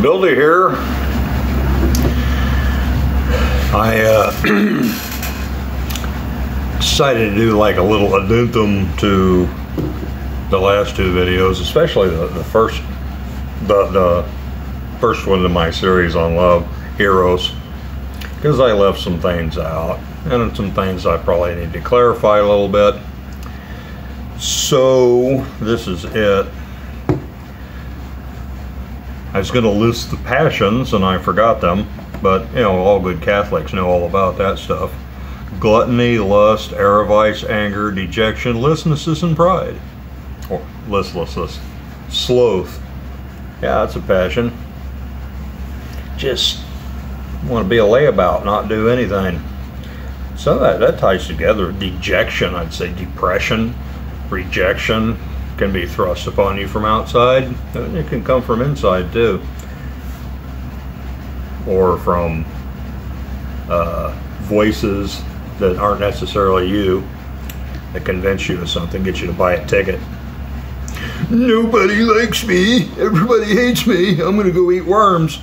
Billy here. I decided to do like a little addendum to the last two videos, especially the first one in my series on love, Eros, because I left some things out and some things I probably need to clarify a little bit. So this is it. I was going to list the passions and I forgot them, but you know, all good Catholics know all about that stuff. Gluttony, lust, avarice, anger, dejection, listlessness, and pride. Or listlessness. Sloth. Yeah, that's a passion. Just want to be a layabout, not do anything. So that ties together. Dejection, I'd say depression, rejection, can be thrust upon you from outside. It can come from inside too, or from voices that aren't necessarily you that convince you of something, get you to buy a ticket. Nobody likes me, everybody hates me, I'm gonna go eat worms.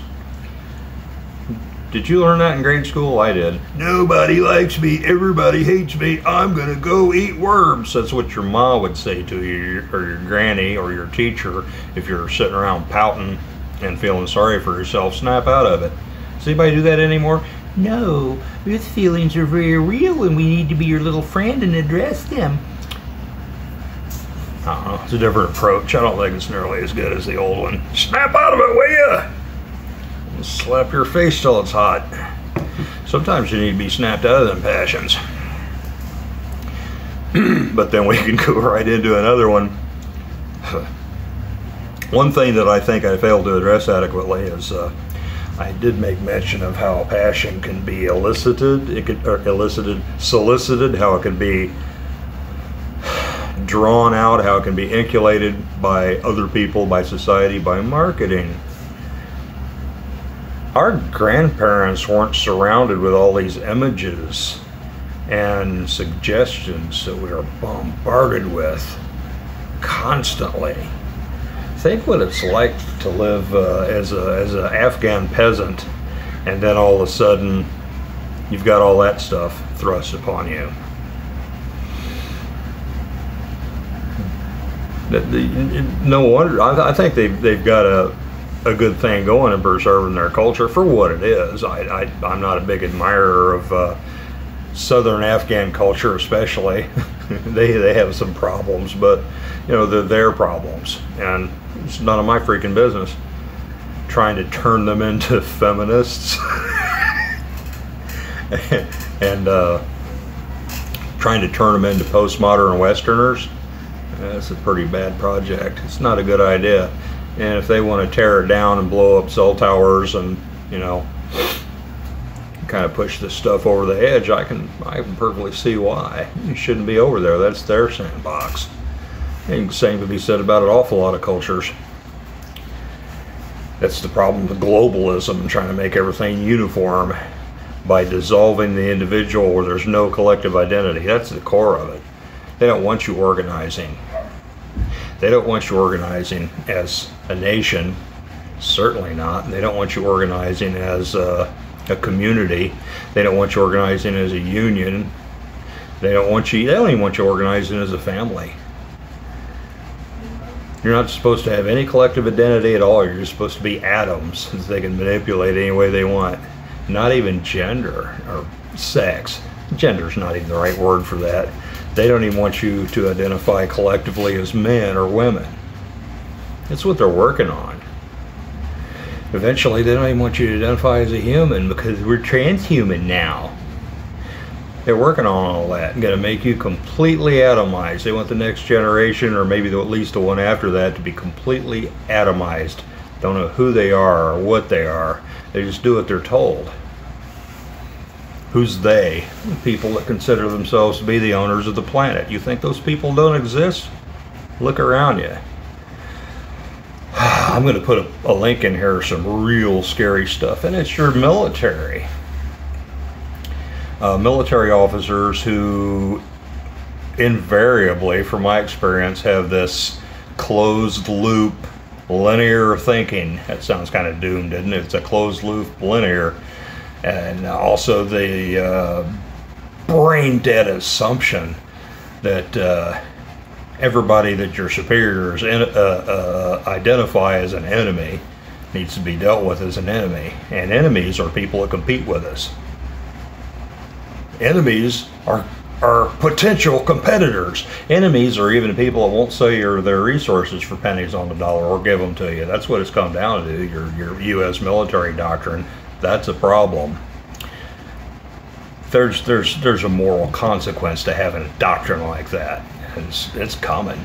Did you learn that in grade school? I did. Nobody likes me, everybody hates me, I'm gonna go eat worms. That's what your mom would say to you, or your granny, or your teacher, if you're sitting around pouting and feeling sorry for yourself. Snap out of it. Does anybody do that anymore? No, those feelings are very real and we need to be your little friend and address them. I don't know, it's a different approach. I don't think it's nearly as good as the old one. Snap out of it, will ya? Slap your face till it's hot. Sometimes you need to be snapped out of them passions. But then we can go right into another one. One thing that I think I failed to address adequately is I did make mention of how passion can be elicited, solicited, how it can be drawn out, how it can be inculcated by other people, by society, by marketing. Our grandparents weren't surrounded with all these images and suggestions that we are bombarded with constantly. Think what it's like to live as an Afghan peasant, and then all of a sudden you've got all that stuff thrust upon you. No wonder. I think they've got a good thing going in preserving their culture for what it is. I'm not a big admirer of southern Afghan culture, especially. they have some problems, but you know, they're their problems, and it's none of my freaking business. Trying to turn them into feminists and trying to turn them into postmodern Westerners. That's a pretty bad project. It's not a good idea. And if they want to tear it down and blow up cell towers and, you know, kind of push this stuff over the edge, I can perfectly see why. You shouldn't be over there. That's their sandbox. And the same could be said about an awful lot of cultures. That's the problem with globalism and trying to make everything uniform by dissolving the individual where there's no collective identity. That's the core of it. They don't want you organizing. They don't want you organizing as a nation, certainly not. They don't want you organizing as a community. They don't want you organizing as a union. They don't even want you organizing as a family. You're not supposed to have any collective identity at all. You're just supposed to be atoms that they can manipulate any way they want. Not even gender or sex. Gender's not even the right word for that. They don't even want you to identify collectively as men or women. That's what they're working on. Eventually, they don't even want you to identify as a human because we're transhuman now. They're working on all that and going to make you completely atomized. They want the next generation, or maybe at least the one after that, to be completely atomized. Don't know who they are or what they are. They just do what they're told. Who's they? People that consider themselves to be the owners of the planet. You think those people don't exist? Look around you. I'm going to put a link in here, some real scary stuff, and it's your military. Military officers who invariably, from my experience, have this closed loop linear thinking. That sounds kind of doomed, doesn't it? It's a closed loop linear. And also the brain dead assumption that everybody that your superiors identify as an enemy needs to be dealt with as an enemy. And enemies are people that compete with us. Enemies are potential competitors. Enemies are even people that won't sell you their resources for pennies on the dollar or give them to you. That's what it's come down to, your U.S. military doctrine. That's a problem. There's a moral consequence to having a doctrine like that. It's coming.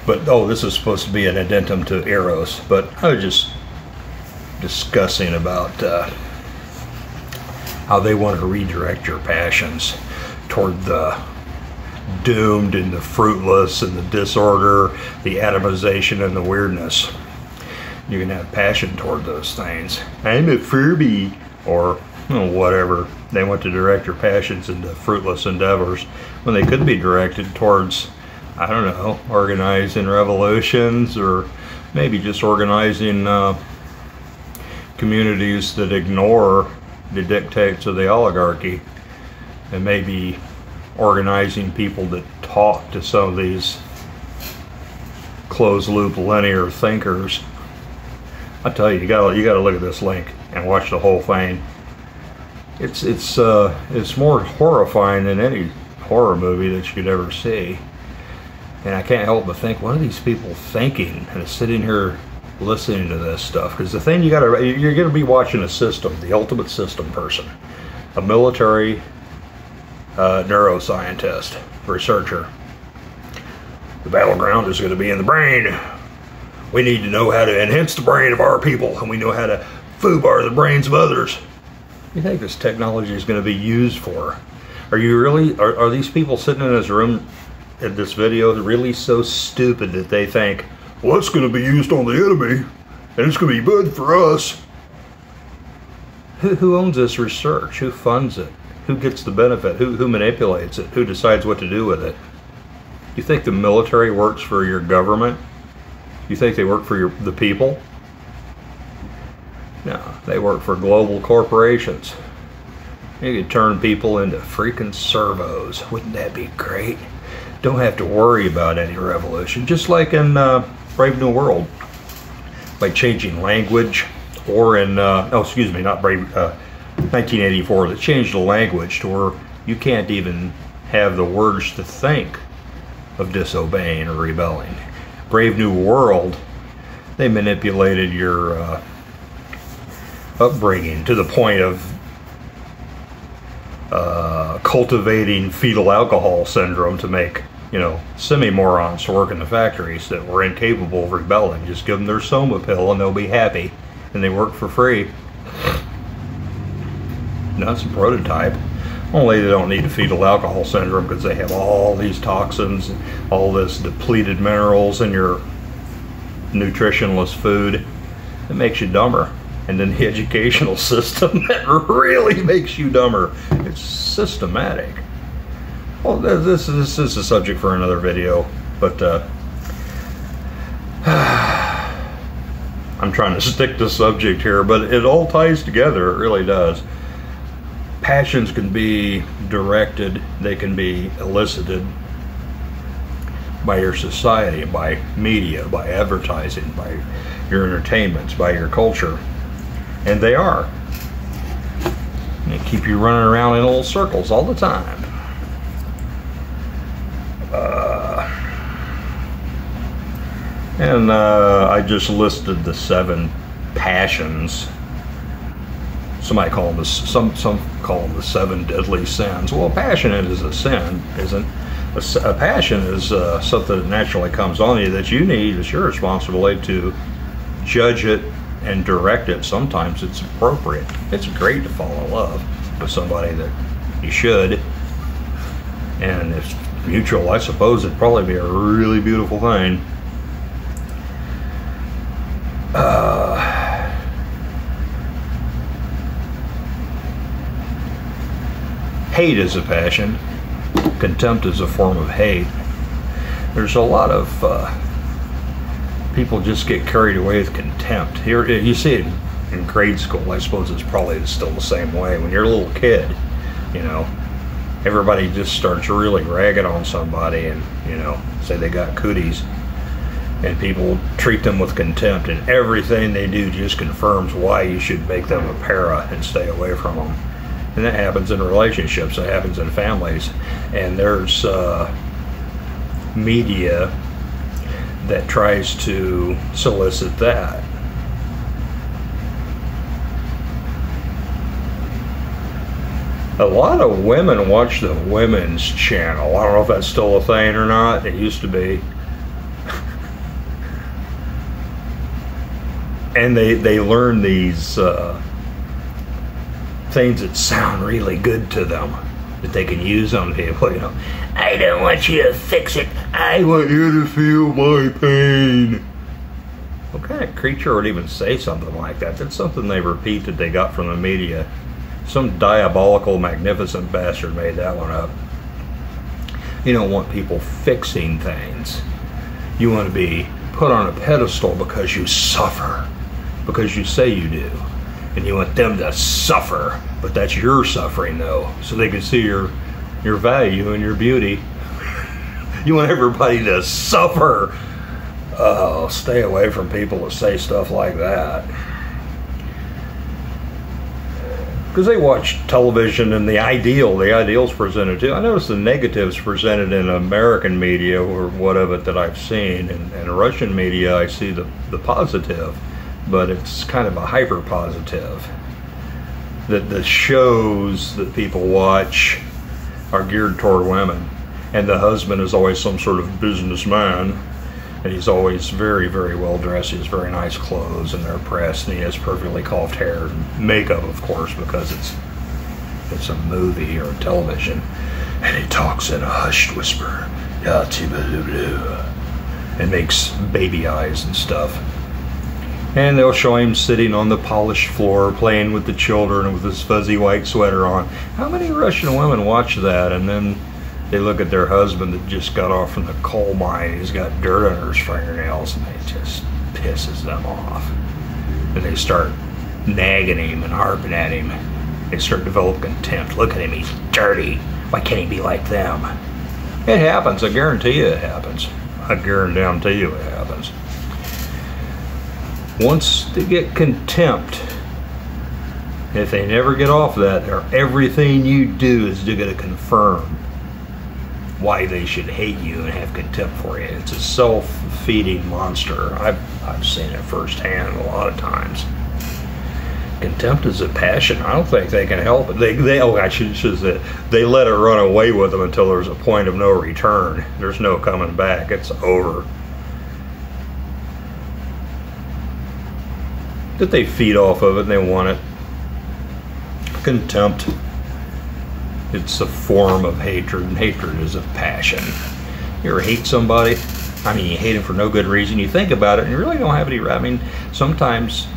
But, oh, this is supposed to be an addendum to Eros, but I was just discussing about how they want to redirect your passions toward the doomed and the fruitless and the disorder, the atomization and the weirdness. You can have passion toward those things. I'm a Furby, or whatever. They want to direct your passions into fruitless endeavors when they could be directed towards, I don't know, organizing revolutions, or maybe just organizing communities that ignore the dictates of the oligarchy, and maybe organizing people that talk to some of these closed loop linear thinkers. I tell you, you gotta look at this link and watch the whole thing. It's more horrifying than any horror movie that you could ever see. And I can't help but think, what are these people thinking? And sitting here listening to this stuff, because the thing you're gonna be watching a system, the ultimate system person, a military neuroscientist, researcher. The battleground is going to be in the brain. We need to know how to enhance the brain of our people, and we know how to foobar the brains of others. What do you think this technology is going to be used for? Are these people sitting in this room in this video really so stupid that they think, well, it's going to be used on the enemy, and it's going to be good for us? Who owns this research? Who funds it? Who gets the benefit? Who manipulates it? Who decides what to do with it? You think the military works for your government? You think they work for the people? No, they work for global corporations. You could turn people into freaking servos. Wouldn't that be great? Don't have to worry about any revolution. Just like in Brave New World. By changing language, or in, oh, excuse me, not Brave, 1984, that changed the language to where you can't even have the words to think of disobeying or rebelling. Brave New World, they manipulated your upbringing to the point of cultivating fetal alcohol syndrome to make, semi-morons to work in the factories that were incapable of rebelling. Just give them their soma pill and they'll be happy, and they work for free. That's a prototype. Only they don't need a fetal alcohol syndrome because they have all these toxins, all this depleted minerals in your nutritionless food. It makes you dumber. And then the educational system that really makes you dumber. It's systematic. Well, this is a subject for another video, but I'm trying to stick to subject here, but it all ties together. It really does. Passions can be directed, they can be elicited by your society, by media, by advertising, by your entertainments, by your culture. And they are. And they keep you running around in little circles all the time. I just listed the 7 passions. Somebody call them some call them the 7 deadly sins. Well, passion is a sin, isn't? A passion is something that naturally comes on you that you need. It's your responsibility to judge it and direct it. Sometimes it's appropriate. It's great to fall in love with somebody that you should, and if mutual, I suppose it'd probably be a really beautiful thing. Hate is a passion. Contempt is a form of hate. There's a lot of people just get carried away with contempt. Here, you see it in grade school. I suppose it's probably still the same way. When you're a little kid, you know, everybody just starts really ragging on somebody and, you know, say they got cooties. And people treat them with contempt, and everything they do just confirms why you should make them a para and stay away from them. And that happens in relationships, that happens in families. And there's media that tries to solicit that. A lot of women watch the women's channel. I don't know if that's still a thing or not. It used to be. And they learn these things that sound really good to them, that they can use on people, you know. I don't want you to fix it. I want you to feel my pain. What kind of creature would even say something like that? That's something they repeat that they got from the media. Some diabolical, magnificent bastard made that one up. You don't want people fixing things. You want to be put on a pedestal because you suffer. Because you say you do, and you want them to suffer, but that's your suffering though, so they can see your value and your beauty. You want everybody to suffer. Oh, stay away from people that say stuff like that, because they watch television and the ideal's presented too. I notice the negatives presented in American media, or what of it that I've seen, and Russian media I see the positive. But it's kind of a hyper positive. That the shows that people watch are geared toward women, and the husband is always some sort of businessman, and he's always very, very well dressed. He has very nice clothes, and they're pressed, and he has perfectly coiffed hair and makeup, of course, because it's a movie or a television, and he talks in a hushed whisper, and makes baby eyes and stuff. And they'll show him sitting on the polished floor playing with the children with his fuzzy white sweater on. How many Russian women watch that, and then they look at their husband that just got off from the coal mine, he's got dirt on his fingernails, and it just pisses them off. And they start nagging him and harping at him. They start developing contempt. Look at him, he's dirty. Why can't he be like them? It happens, I guarantee you it happens. I guarantee you it happens. Once they get contempt, if they never get off that, everything you do is going to confirm why they should hate you and have contempt for you. It's a self-feeding monster. I've seen it firsthand a lot of times. Contempt is a passion. I don't think they can help it. I should say they let it run away with them until there's a point of no return. There's no coming back. It's over. That they feed off of it and they want it. Contempt. It's a form of hatred, and hatred is a passion. You ever hate somebody? I mean, you hate them for no good reason. You think about it and you really don't have any. I mean, sometimes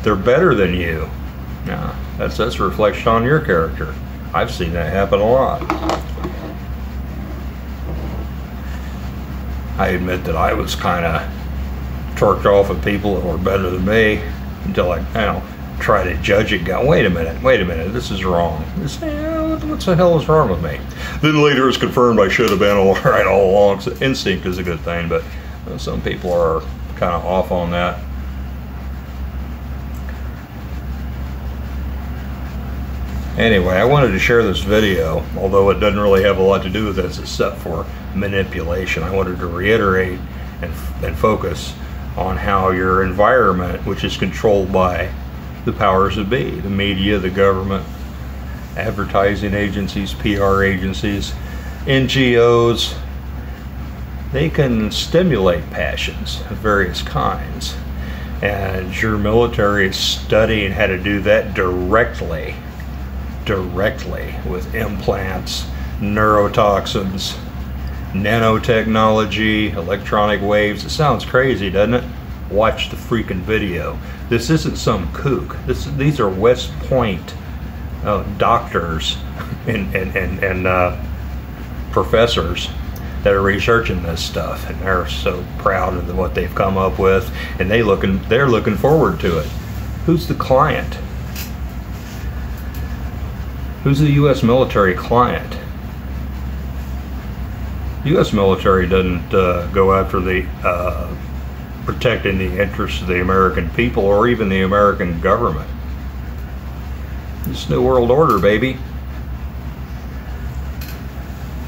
they're better than you. Yeah, that's a reflection on your character. I've seen that happen a lot. I admit that I was kind of torqued off of people that were better than me, until I try to judge it. Go, wait a minute, this is wrong. What the hell is wrong with me? Then later it's confirmed I should have been all right all along. So instinct is a good thing, but some people are kind of off on that. Anyway, I wanted to share this video, although it doesn't really have a lot to do with this except for manipulation. I wanted to reiterate and focus on how your environment, which is controlled by the powers that be, the media, the government, advertising agencies, PR agencies, NGOs, they can stimulate passions of various kinds. And your military is studying how to do that directly with implants, neurotoxins, nanotechnology, electronic waves. It sounds crazy, doesn't it? Watch the freaking video. This isn't some kook. These are West Point doctors and professors that are researching this stuff, and they're so proud of what they've come up with, and they're looking forward to it. Who's the client? Who's the U.S. military client? The U.S. military doesn't go after the protecting the interests of the American people or even the American government. It's New World Order, baby.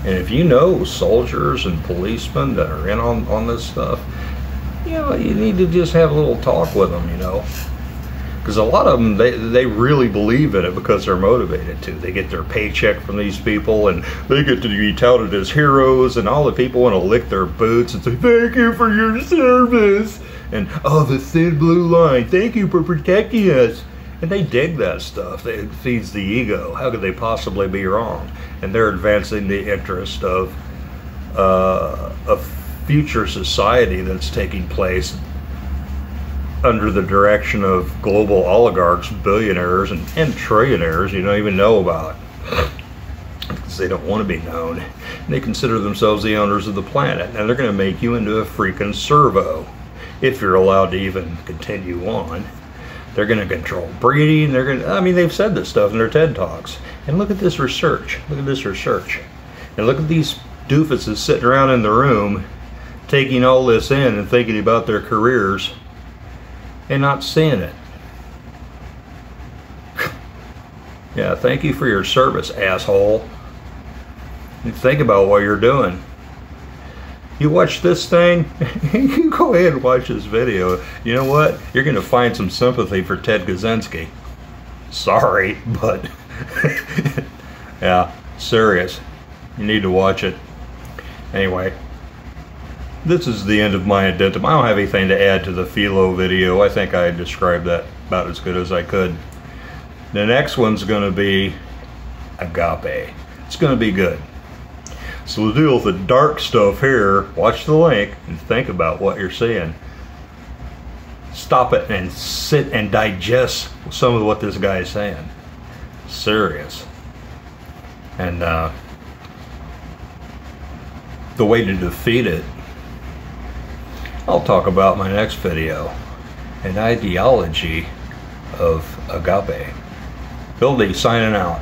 And if you know soldiers and policemen that are in on this stuff, you know, you need to just have a little talk with them, you know. Because a lot of them, they really believe in it because they're motivated to. They get their paycheck from these people, and they get to be touted as heroes, and all the people want to lick their boots and say, thank you for your service. And, oh, the thin blue line, thank you for protecting us. And they dig that stuff. It feeds the ego. How could they possibly be wrong? And they're advancing the interest of a future society that's taking place under the direction of global oligarchs, billionaires, and trillionaires you don't even know about, because they don't want to be known. And they consider themselves the owners of the planet, and they're going to make you into a freaking servo if you're allowed to even continue on. They're going to control breeding. They're going to, I mean, they've said this stuff in their TED Talks. And look at this research. Look at this research. And look at these doofuses sitting around in the room taking all this in and thinking about their careers and not seeing it. Yeah, thank you for your service, asshole. You think about what you're doing. You watch this thing, you go ahead and watch this video. You know what? You're going to find some sympathy for Ted Kaczynski. Sorry, but yeah, serious. You need to watch it. Anyway, this is the end of my addendum. I don't have anything to add to the philo video. I think I described that about as good as I could. The next one's going to be agape. It's going to be good. So we'll deal with the dark stuff here. Watch the link and think about what you're seeing. Stop it and sit and digest some of what this guy is saying. Serious. And the way to defeat it, I'll talk about in my next video. An ideology of agape. Bill D signing out.